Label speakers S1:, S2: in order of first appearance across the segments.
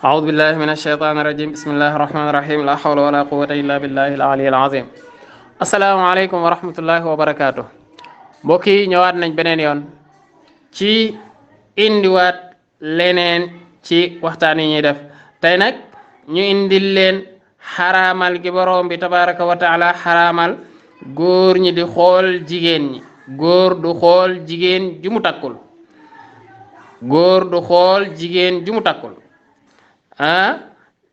S1: أعوذ بالله من الشيطان الرجيم بسم الله الرحمن الرحيم لا حول ولا قوة إلا بالله العلي العظيم asalaamaaleykum wa rahmatullahi wa barakaatu mbokk yi ñëwaat nañ beneen yoon ci indiwaat leneen ci waxtaan yi ñuy def tey nag ñu indil leen xaraamal gi borom bi tabaraka wa taala xaraamal góor ñi di xool jigéen ñi góor du xool jigéen ju mu takkul góor du xool jigéen ju mu takkul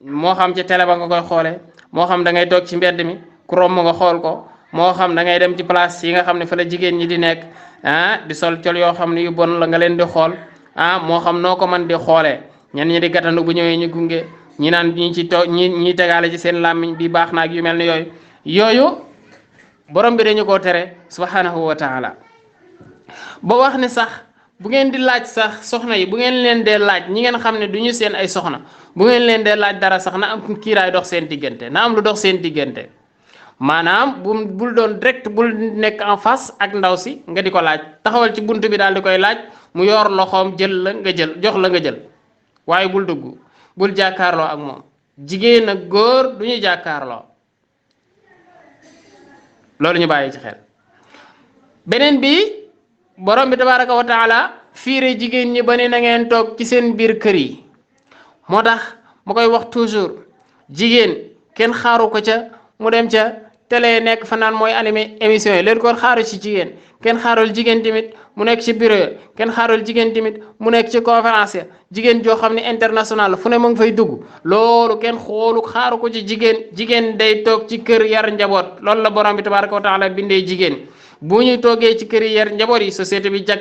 S1: moo xam ci télé ba nga koy xoole moo xam da ngay toog ci mbedd mi ku romb nga xool ko moo xam da ngay dem ci place yi nga xam ne fa la jigéen ñi di nekk di sol col yoo xam ne yu bon la nga leen di xool moo xam noo ko mën di xoolee ñenn ñi di gàttandu bu ñëwee ñu gunge ñi naan ñi ci toog ñi tegaale ci seen làmmiñ bi baax naag yu mel ni yooyu borom bi dañu koo tere subhanahu wa taala ba wax ne sax bu ngeen di laaj sax soxna yi bu ngeen leen dee laaj ñi ngeen xam ne du ñu seen ay soxna bu ngeen leen dee laaj dara sax na am kiiraay dox seen diggante na am lu dox seen diggante maanaam bul doon direct bul nekk en face ak ndaw si nga di ko laaj taxawal ci bunt bi daal di koy laaj mu yor loxoom jël la nga jël jox la nga jël waaye bul dugg bul jàkkaarloo ak moom jigéen ak góor du ñu jàkkaarloo loolu ñu bàyyi ci xel beneen bi borom bi tabaraka wa taala fiire jigéen ñi ba ne na ngeen toog ci seen biir kër yi moo tax ma koy wax toujours jigéen kenn xaaru ko ca mu dem ca télé nekk fa naan mooy animé émission yi leen ko xaaru ci jigéen kenn xaarul jigéen tamit mu nekk ci bureau kenn xaarul jigéen tamit mu nekk ci conférence jigéen joo xam ne international fu ne mu ngi fay dugg loolu kenn xoolu xaaru ko ci jigéen day toog ci kër yar njaboot loolu la borom bi tabaraka wa taala bindee jigéen bu ñu toogee ci kër yi yar njaboot yi société bi jag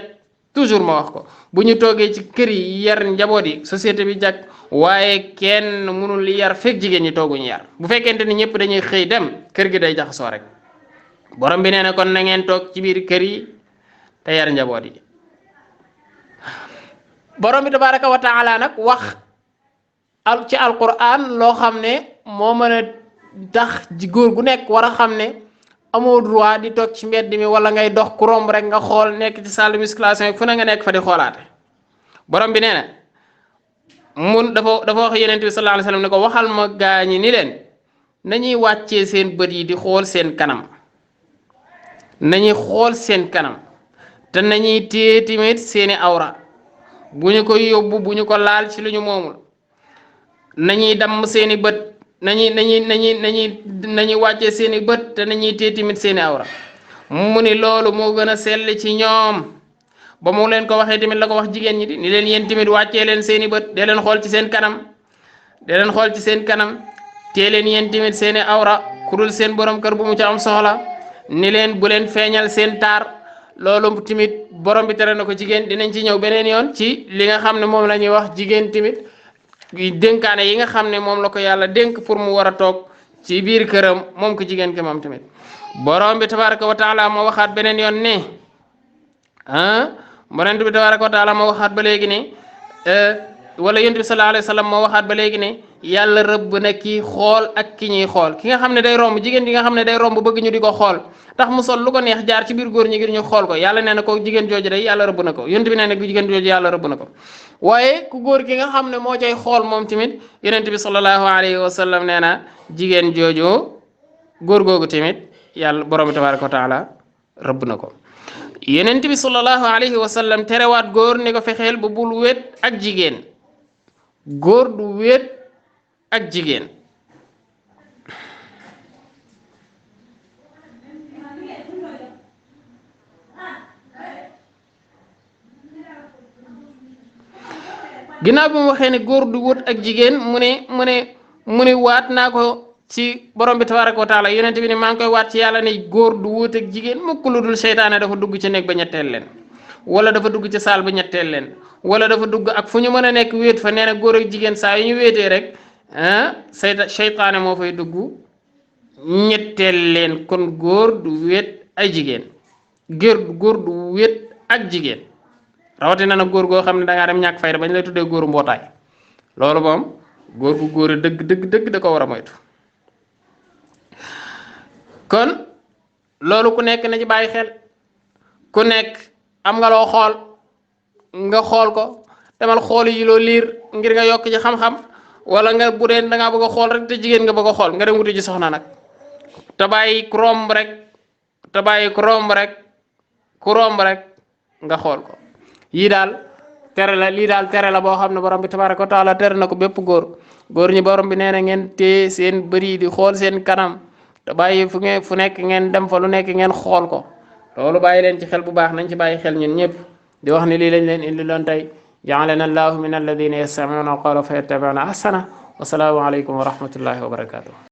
S1: toujours ma wax ko bu ñu toogee ci kër yi yar njaboot yi société bi jag waaye kenn mënul yar fekk jigéen ñi tooguñu yar bu fekkente ni ñëpp dañuy xëy dem kër gi day jaxasoo rek borom bi nee na kon na ngeen toog ci biir kër yi te yar njaboot yi borom bi tabaraka wa taala nag wax ci alquran loo xam ne moo mën a tax ji góor gu nekk war a xam ne amoo droit di toog ci mbedd mi wala ngay dox ku romb rek nga xool nekk ci salle de musculation yi fu ne nga nekk fa di xoolaate borom bi nee na dafa wax yonent bi sallallahu alayhi wasallam ne ko waxal ma gaañi ni leen nañuy wàccee seen bët yi di xool seen kanam nañuy xool seen kanam te nañuy téye tamit seeni awra bu ñu ko yóbbu bu ñu ko laal ci lu ñu moomul nañuy damm seeni bët nañuy wàccee seeni bët te nañuy téye tamit seeni awra mu ni loolu moo gën a sell ci ñoom ba mu leen ko waxee tamit la ko wax jigéen ñi di ni leen yéen tamit wàccee leen seeni bët dee leen xool ci seen kanam dee leen xool ci seen kanam téye leen yéen tamit seeni awra ku dul seen borom kër bu mu ci am soxla ni leen bu leen feeñal seen taar loolu tamit borom bi tere na ko jigéen dinañ ci ñëw beneen yoon ci li nga xam ne moom la ñuy wax jigéen tamit dénkaane yi nga xam ne moom la ko yàlla dénk pour mu war a toog ci biir këram moom ko jigéen ki moom tamit borom bi tabaraka wa taala moo waxaat beneen yoon ne borom bi tabaraka wa taala moo waxaat ba léegi ne wala yonent bi sallallahu alayhi wa sallam moo waxaat ba léegi ne yàlla rëbb na kii xool ak ki ñuy xool ki nga xam ne day romb jigéen ji nga xam ne day romb bëgg ñu di ko xool tax mu sol lu ko neex jaar ci biir góor ñi ngir ñu xool ko yàlla nee na ko jigéen jooju day yàlla rëbb na ko yonent bi nee na jigéen jooju yàlla rëbb na ko waaye ku góor ki nga xam ne moo cay xool moom tamit yonent bi sallallahu alayhi wa sallam nee na jigéen jooju góor googu tamit yàlla borom bi tabaraka wa taala rëbb na ko yonent bi sallallahu alayhi wa sallam terewaat góor ni ko fexeel ba bul wéet ak jigéen góor du wéet ak jigéen ginnaaw bi mu waxee ne góor du wut ak jigéen mu ne waat naa ko ci borom bi tabaraka wa taala yonent bi ne maa ngi koy waat ci yàlla ne góor du wut ak jigéen mukk lu dul seytaane dafa dugg ci néeg ba ñetteel leen wala dafa dugg ci saal ba ñetteel leen wala dafa dugg ak fu ñu mën a nekk wéet fa nee na góor ak jigéen saa yu ñu wéetee rek seytaane moo fay dugg ñetteel leen kon góor du wéet ay jigéen góor du wéet ak jigéen rawatina nag góor goo xam ne da ngaa dem ñàkk fayda bañ lay tuddee góoru mbootaay loolu moom góor gu góor dëgg da ko war a moytu kon loolu ku nekk na ci bàyyi xel ku nekk am nga loo xool nga xool ko demal xool yi loo liir ngir nga yokk ci xam-xam wala nga bu dee da ngaa bëgg a xool rek te jigéen nga bëgg a xool nga dem wuti ji soxna nag te bàyyi ku romb rek nga xool ko yii daal tere la lii daal tere la boo xam ne borom bi tabaraka wa taala tere na ko bépp góor ñi borom bi nee na ngeen téye seen bëri di xool seen kanam te bàyyi fu nekk ngeen dem fa lu nekk ngeen xool ko loolu bàyyi leen ci xel bu baax nañ ci bàyyi xel ñun ñëpp di wax ni lii lañ leen indi loon tey ja'alana allahu min alladina yastami'una alqawla fa yattabi'una ahsana wa salaamu alaykum wa rahmatullahi wa barakatuh